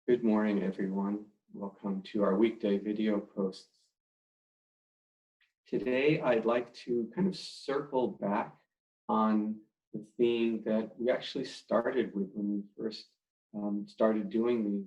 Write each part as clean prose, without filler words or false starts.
Good morning, everyone. Welcome to our weekday video posts. Today, I'd like to kind of circle back on the theme that we actually started with when we first started doing these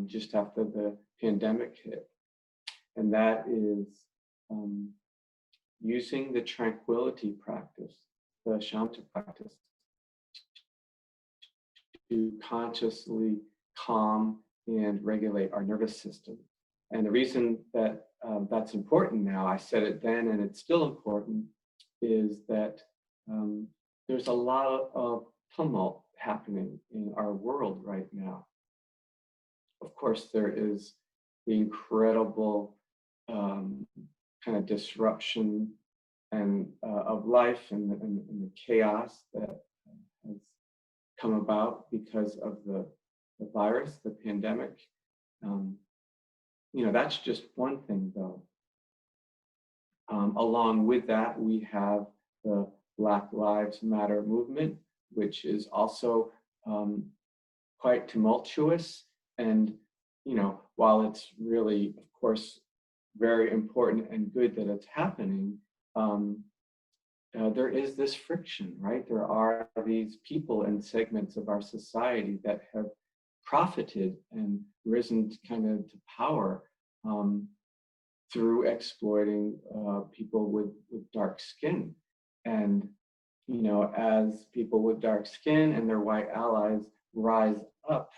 just after the pandemic hit. And that is using the tranquility practice, the Shamta practice, to consciously calm and regulate our nervous system. And the reason that that's important now, I said it then and it's still important, is that there's a lot of tumult happening in our world right now. Of course, there is the incredible kind of disruption and of life and the chaos that has come about because of the virus, the pandemic. That's just one thing, though. Along with that, we have the Black Lives Matter movement, which is also quite tumultuous. And, while it's really, of course, very important and good that it's happening, there is this friction, right? There are these people and segments of our society that have profited and risen kind of to power through exploiting people with dark skin. And, as people with dark skin and their white allies rise up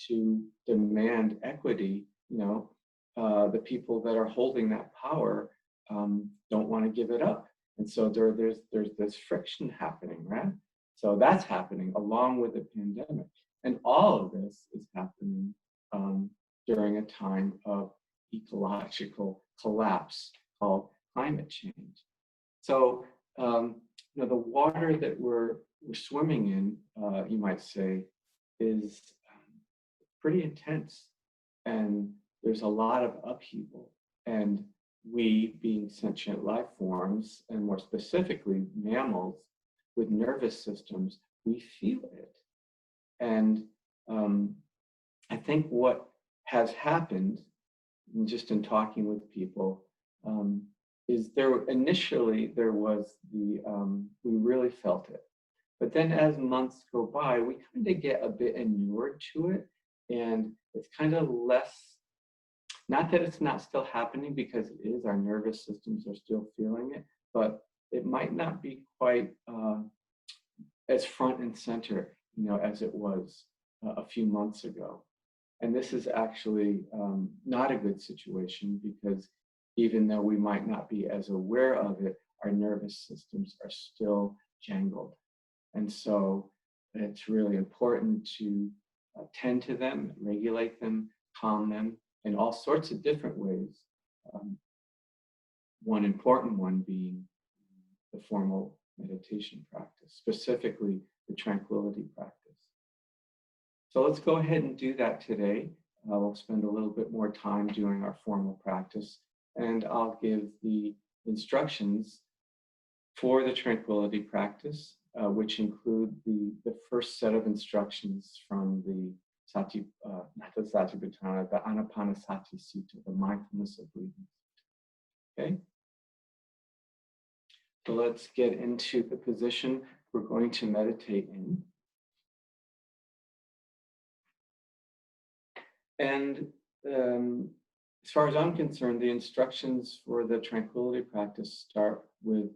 to demand equity, the people that are holding that power don't want to give it up. And so there's this friction happening, right? So that's happening along with the pandemic. And all of this is happening during a time of ecological collapse called climate change. So, the water that we're swimming in, you might say, is pretty intense. And there's a lot of upheaval. And we, being sentient life forms, and more specifically mammals with nervous systems, we feel it. And I think what has happened, just in talking with people, is initially there was we really felt it. But then as months go by, we kind of get a bit inured to it. And it's kind of less, not that it's not still happening, because it is, our nervous systems are still feeling it, but it might not be quite as front and center, as it was a few months ago. And this is actually not a good situation, because even though we might not be as aware of it, our nervous systems are still jangled. And so it's really important to tend to them, regulate them, calm them in all sorts of different ways. One important one being the formal meditation practice, specifically the tranquility practice. So let's go ahead and do that today. We'll spend a little bit more time doing our formal practice, and I'll give the instructions for the tranquility practice, which include the first set of instructions from the Satipatthana, the Anapanasati Sutta, the mindfulness of breathing. Okay? So let's get into the position we're going to meditate in. And as far as I'm concerned, the instructions for the tranquility practice start with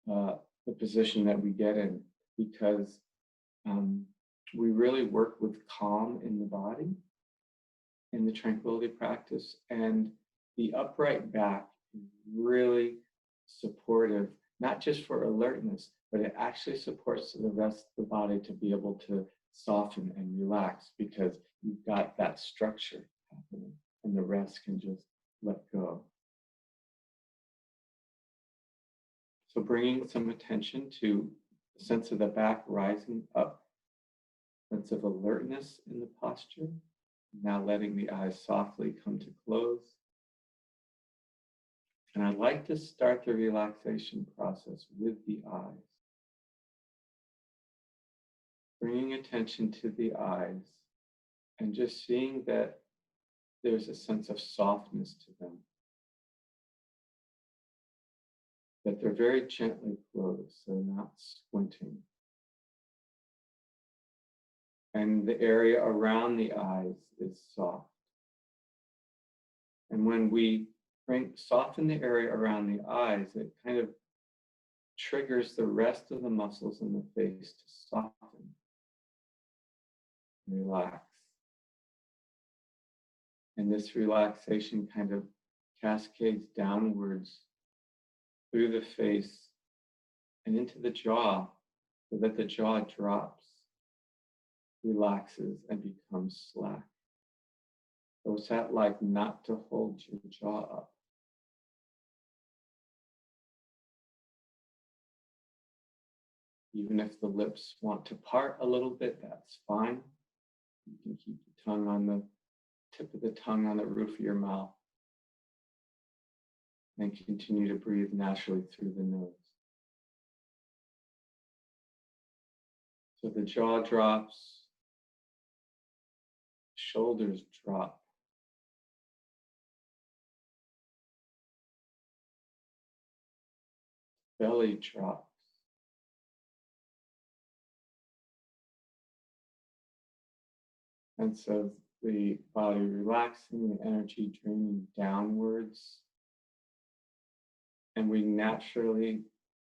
the position that we get in, because we really work with calm in the body in the tranquility practice, and the upright back is really supportive, not just for alertness, but it actually supports the rest of the body to be able to soften and relax, because you've got that structure happening and the rest can just let go. So bringing some attention to the sense of the back rising up, sense of alertness in the posture, now letting the eyes softly come to close. And I'd like to start the relaxation process with the eyes. Bringing attention to the eyes and just seeing that there's a sense of softness to them, that they're very gently closed, so not squinting. And the area around the eyes is soft. And when we soften the area around the eyes, it kind of triggers the rest of the muscles in the face to soften, relax. And this relaxation kind of cascades downwards through the face and into the jaw, so that the jaw drops, relaxes, and becomes slack. So what's that like, not to hold your jaw up? Even if the lips want to part a little bit, that's fine. You can keep the tongue on the tip of the tongue on the roof of your mouth, and continue to breathe naturally through the nose. So the jaw drops, shoulders drop. Belly drops. Sense of the body relaxing, the energy draining downwards. And we naturally,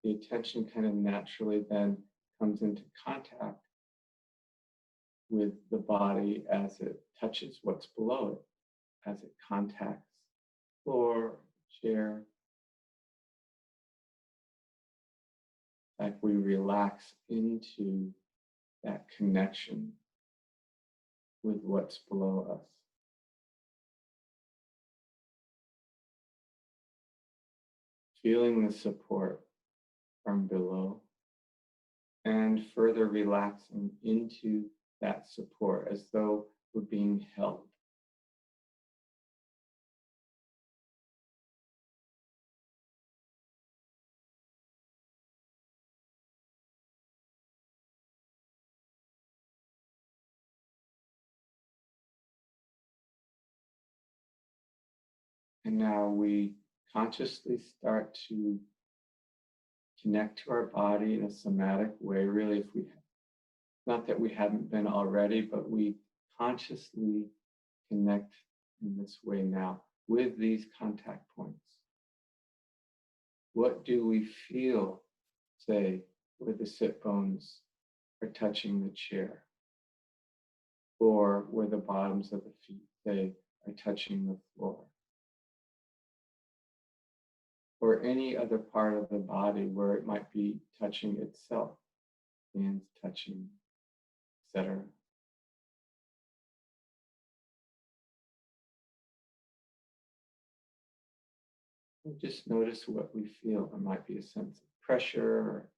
the attention kind of naturally then comes into contact with the body as it touches what's below it, as it contacts floor, chair. Like we relax into that connection with what's below us. Feeling the support from below and further relaxing into that support as though we're being held. And now we consciously start to connect to our body in a somatic way, really, not that we haven't been already, but we consciously connect in this way now with these contact points. What do we feel, say, where the sit bones are touching the chair, or where the bottoms of the feet, say, are touching the floor? Or any other part of the body where it might be touching itself, hands touching, etc. Just notice what we feel. There might be a sense of pressure, or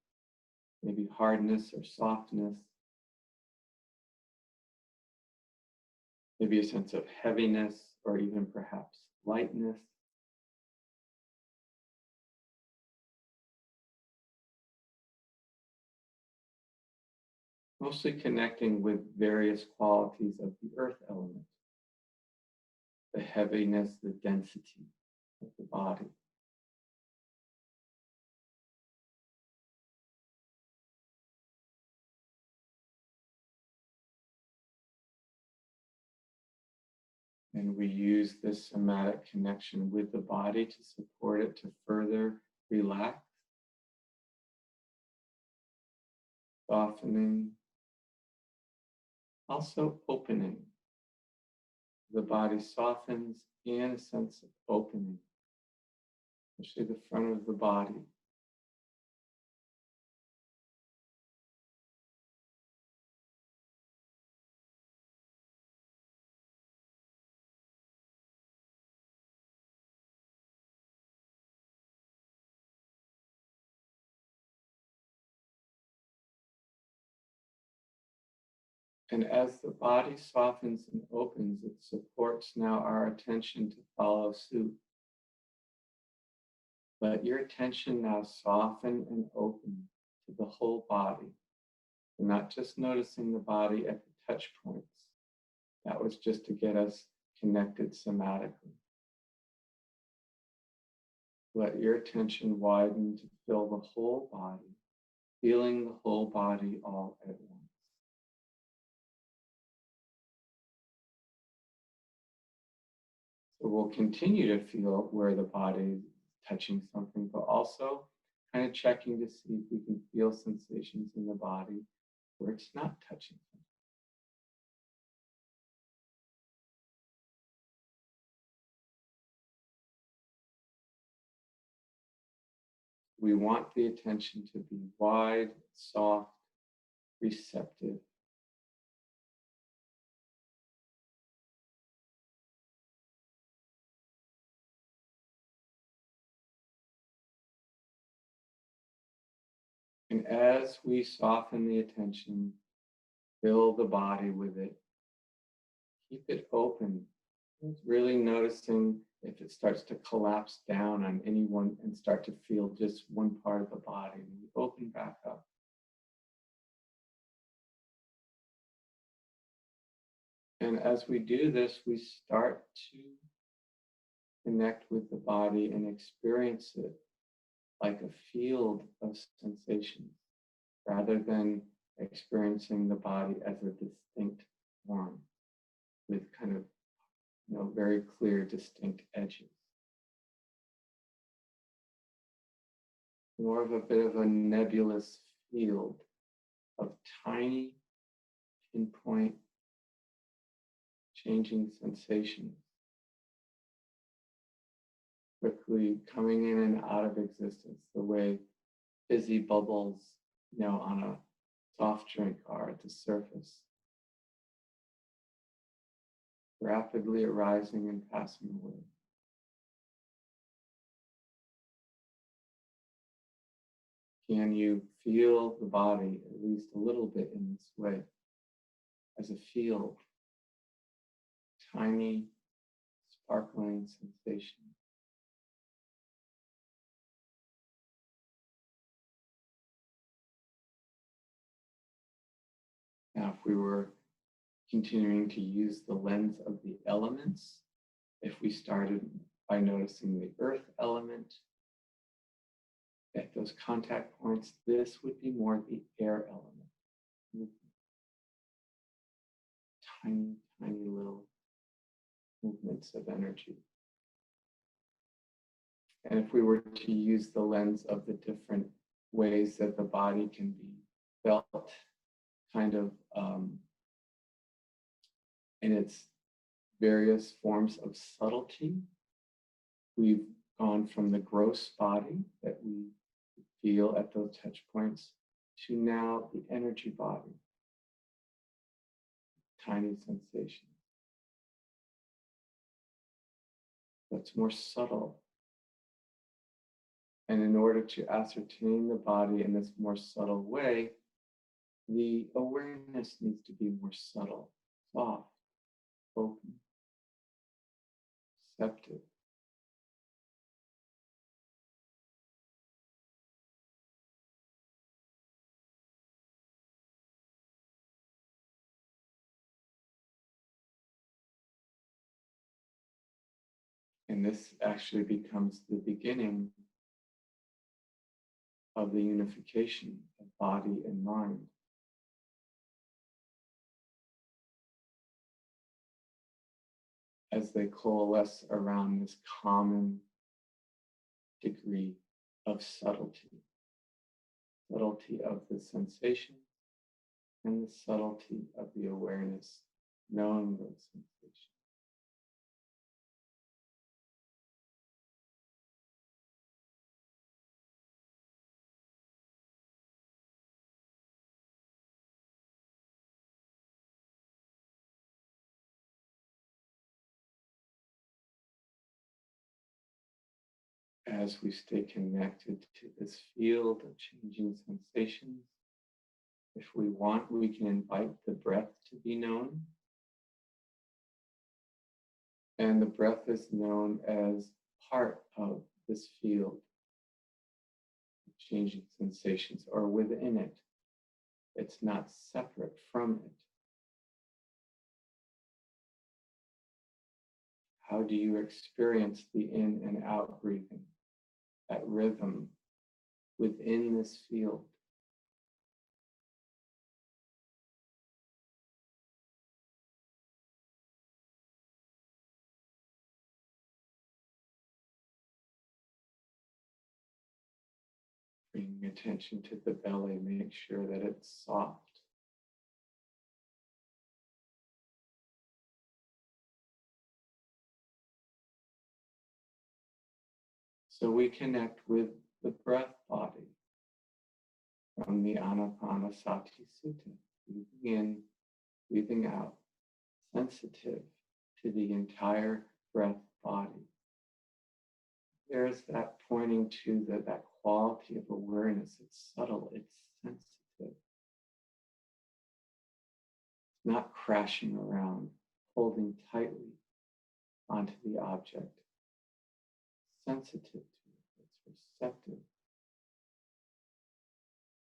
maybe hardness or softness. Maybe a sense of heaviness, or even perhaps lightness. Mostly connecting with various qualities of the earth element, the heaviness, the density of the body. And we use this somatic connection with the body to support it to further relax, softening, also opening. The body softens and a sense of opening, especially the front of the body. And as the body softens and opens, it supports now our attention to follow suit. Let your attention now soften and open to the whole body. And not just noticing the body at the touch points. That was just to get us connected somatically. Let your attention widen to fill the whole body, feeling the whole body all at once. So we'll continue to feel where the body is touching something, but also kind of checking to see if we can feel sensations in the body where it's not touching something. We want the attention to be wide, soft, receptive. And as we soften the attention, fill the body with it, keep it open. Really noticing if it starts to collapse down on anyone and start to feel just one part of the body, and we open back up. And as we do this, we start to connect with the body and experience it like a field of sensations, rather than experiencing the body as a distinct form with kind of, very clear, distinct edges. More of a bit of a nebulous field of tiny, pinpoint, changing sensations, quickly coming in and out of existence, the way fizzy bubbles, on a soft drink are at the surface, rapidly arising and passing away. Can you feel the body at least a little bit in this way, as a field, tiny, sparkling sensation? Now, if we were continuing to use the lens of the elements, if we started by noticing the earth element at those contact points, this would be more the air element. Tiny, tiny little movements of energy. And if we were to use the lens of the different ways that the body can be felt, kind of in its various forms of subtlety, we've gone from the gross body that we feel at those touch points to now the energy body, tiny sensation. That's more subtle. And in order to ascertain the body in this more subtle way, the awareness needs to be more subtle, soft, open, receptive. And this actually becomes the beginning of the unification of body and mind. As they coalesce around this common degree of subtlety. Subtlety of the sensation and the subtlety of the awareness, knowing those sensations. As we stay connected to this field of changing sensations, if we want, we can invite the breath to be known. And the breath is known as part of this field of changing sensations, or within it. It's not separate from it. How do you experience the in and out breathing, that rhythm within this field? Bringing attention to the belly, make sure that it's soft. So we connect with the breath body from the Anapanasati Sutta, breathing in, breathing out, sensitive to the entire breath body. There's that pointing to that quality of awareness. It's subtle, it's sensitive. It's not crashing around, holding tightly onto the object. Sensitive to it, it's receptive.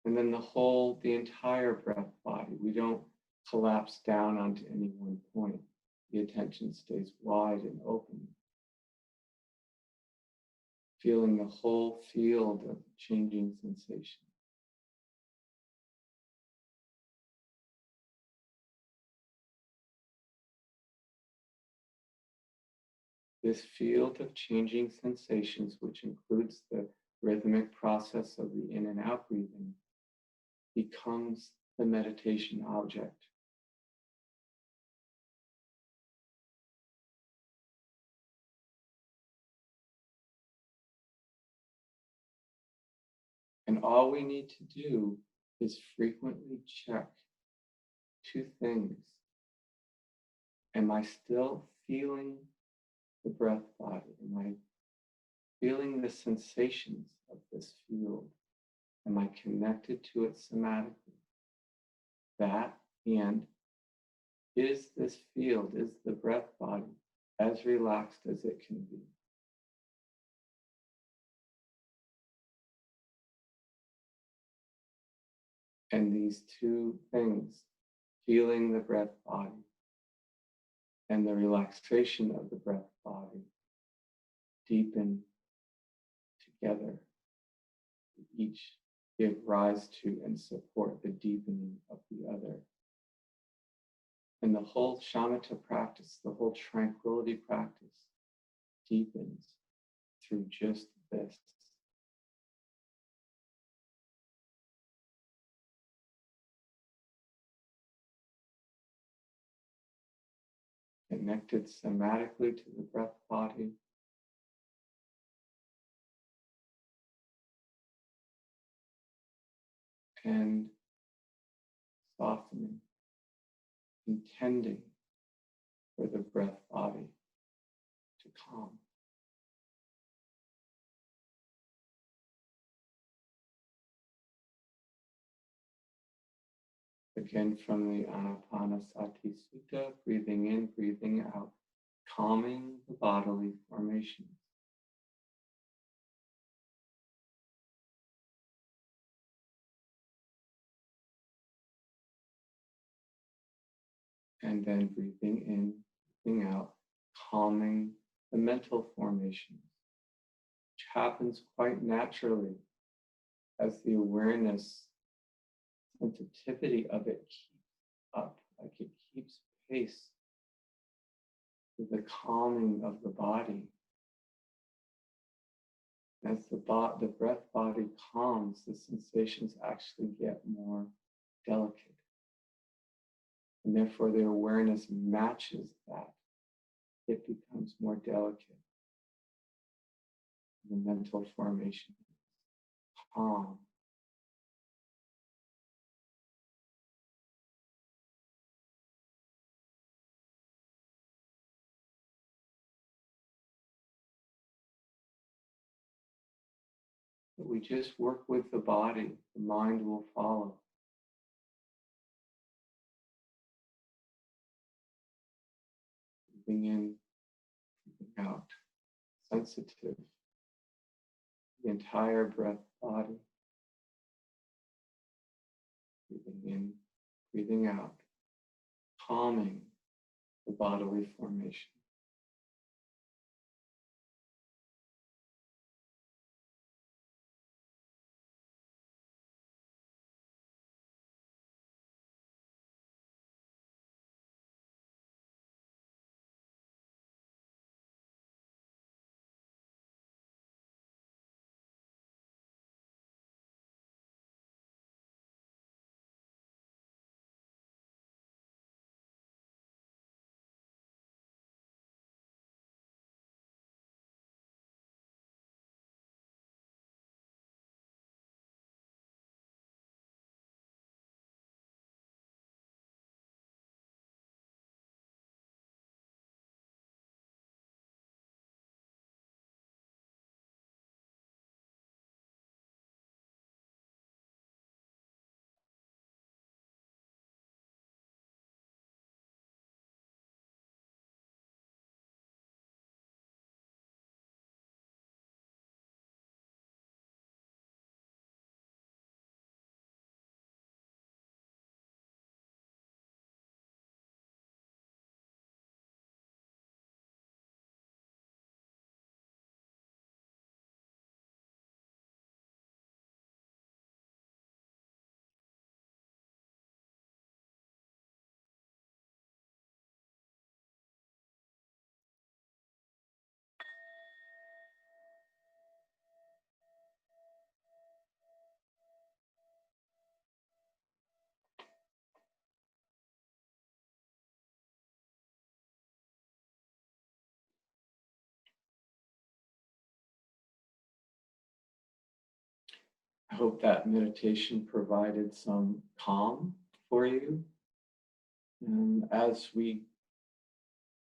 And then the entire breath body. We don't collapse down onto any one point. The attention stays wide and open. Feeling the whole field of changing sensation. This field of changing sensations, which includes the rhythmic process of the in and out breathing, becomes the meditation object. And all we need to do is frequently check two things. Am I still feeling the breath body? Am I feeling the sensations of this field? Am I connected to it somatically? That, and is this field, is the breath body as relaxed as it can be? And these two things, feeling the breath body and the relaxation of the breath body, deepen together. Each give rise to and support the deepening of the other. And the whole shamatha practice, the whole tranquility practice deepens through just this. Connected somatically to the breath body. And softening, intending for the breath body to calm. Again, from the Anapanasati Sutta, breathing in, breathing out, calming the bodily formations. And then breathing in, breathing out, calming the mental formations, which happens quite naturally as the awareness, sensitivity of it keeps up, like it keeps pace with the calming of the body. As the breath body calms, the sensations actually get more delicate. And therefore the awareness matches that. It becomes more delicate. The mental formation calm. But we just work with the body, the mind will follow. Breathing in, breathing out, sensitive, the entire breath body. Breathing in, breathing out, calming the bodily formation. hope that meditation provided some calm for you. And as we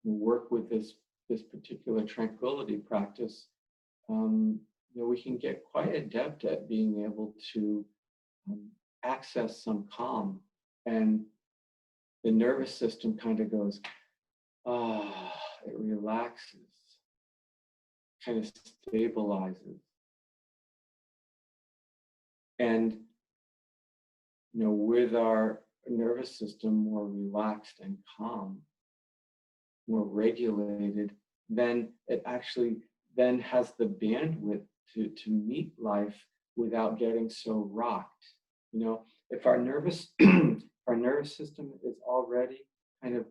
work with this particular tranquility practice, we can get quite adept at being able to access some calm, and the nervous system kind of goes, it relaxes, kind of stabilizes. And, with our nervous system more relaxed and calm, more regulated, then it actually then has the bandwidth to meet life without getting so rocked. If our nervous our nervous system is already kind of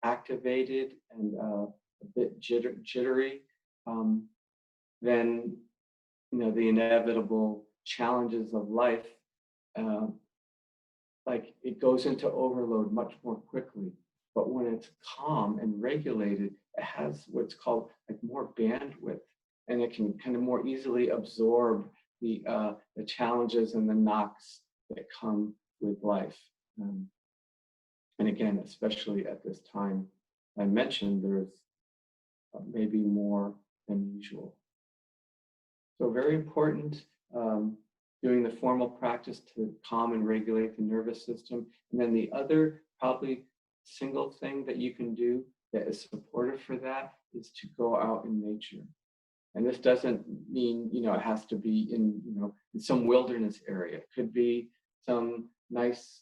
activated and a bit jittery, then the inevitable challenges of life, like it goes into overload much more quickly. But when it's calm and regulated, it has what's called like more bandwidth, and it can kind of more easily absorb the challenges and the knocks that come with life. And again, especially at this time, I mentioned there's maybe more than usual. So very important, doing the formal practice to calm and regulate the nervous system. And then the other probably single thing that you can do that is supportive for that is to go out in nature. And this doesn't mean, it has to be in some wilderness area. It could be some nice,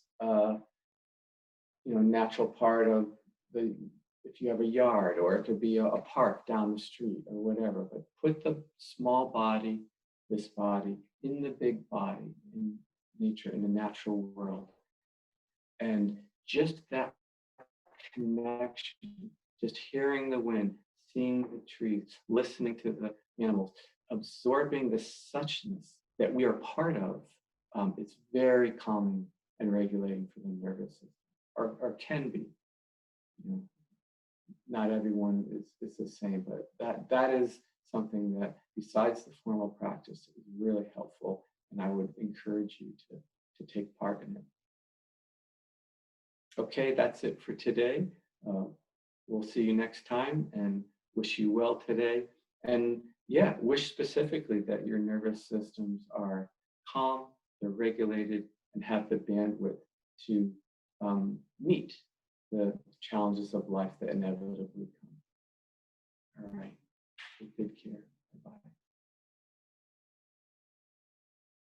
natural part of if you have a yard, or it could be a park down the street or whatever. But put the small body, this body, in the big body, in nature, in the natural world. And just that connection, just hearing the wind, seeing the trees, listening to the animals, absorbing the suchness that we are part of, it's very calming and regulating for the nervous system, or can be. Not everyone is the same, but that is something that, besides the formal practice, is really helpful, and I would encourage you to take part in it. Okay, that's it for today. We'll see you next time, and wish you well today. And wish specifically that your nervous systems are calm, they're regulated, and have the bandwidth to meet the challenges of life that inevitably come. All right, take good care. Bye-bye.